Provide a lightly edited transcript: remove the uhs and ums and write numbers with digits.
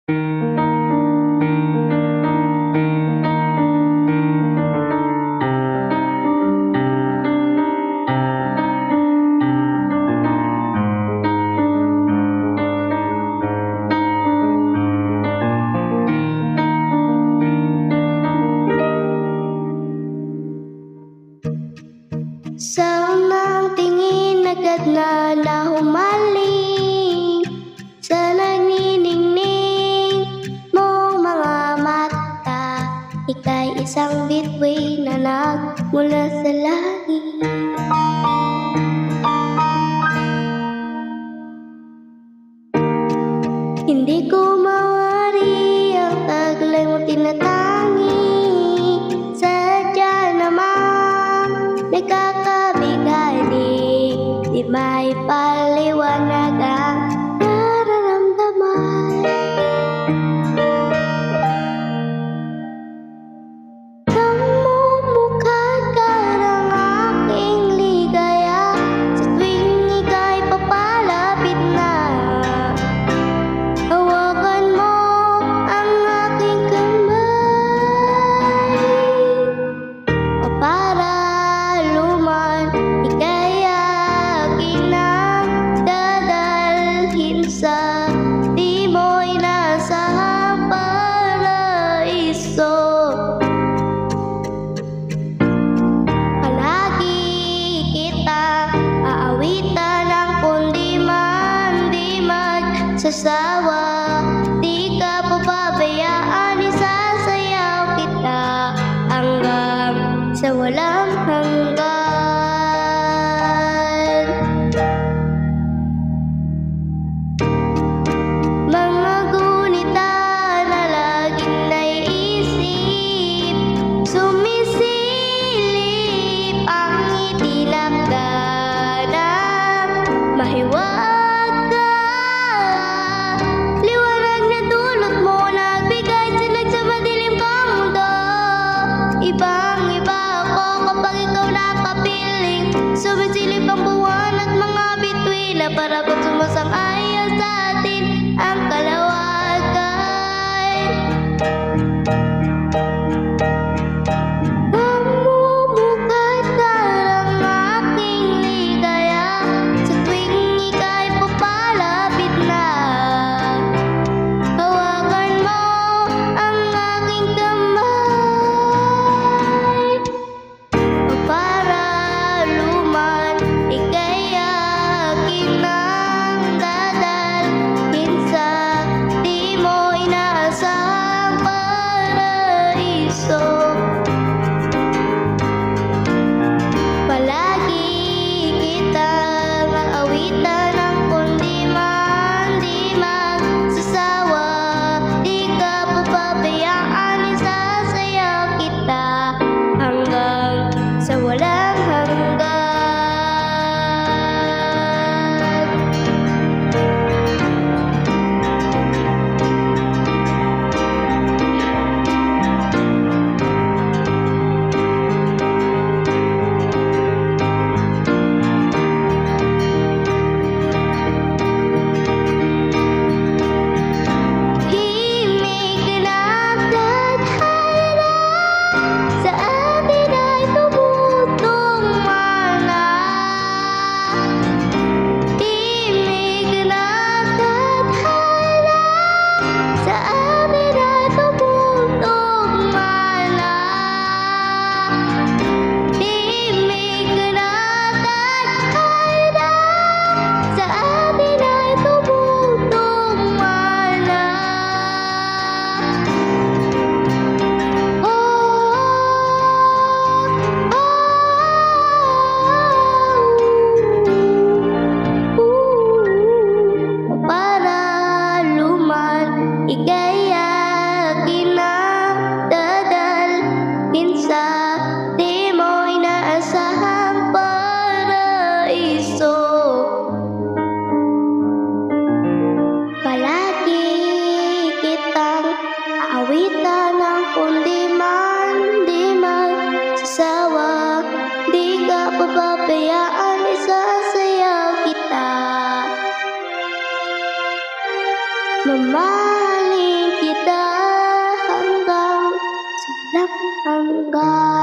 Sa unang tingin agad na nahumaling sa nagniningning mong mga mata. Ika'y isang bituin na nagmula sa langit. Hindi ko mawari ang taglay mo tinatangi. Sadya namang nagkakabigani, di may paliwanag ang nararamdaman. Namumukad ka ng aking ligaya sa tuwing ika'y papalapit na. Hawakan mo ang aking kamay, o para luman ika'y aking nang dadalhin sa di mo inasahang paraiso. Palagi kita aawitan ng kundi man di magsasawa. Di ka papabayaan, isasayaw kita hanggang sa walang hanggan. Mga gunita na laging naiisip, sumisilip ang itinakdanang mahiwag ka. Liwanag na dulot mo, nagbigay sinag sa madilim kang mundo. Ibang-iba ako kapag ikaw nakapiling, sumisilip ang buwan at mga bituin na para ba't sumasang-ayon sa atin ang kalawagan. Namumukad ka ng aking ligaya sa tuwing ika'y papalapit na. Hawakan mo ang aking kamay, o para luman ika'y aking nang dadalhin sa di mo inaasahang paraiso. Palagi kitang aawitan ng kundi man di magsasawa. Di ka papabayaan, isasayaw kita hanggang sa walang hanggan. Himig na tadhana sa atin ay tumutong mana. Himig na tadhana sa atin ay tumutong mana. Himig na tadhana sa atin ay tumutong mana. Para luman ika'y akin nang dadalhin sa di mo inaasahang paraiso. Palagi kitang aawitan ng kundi man di magsasawa. Di ka papabayaan, isasayaw kita. Mamahalin kita hanggang sulak hanggang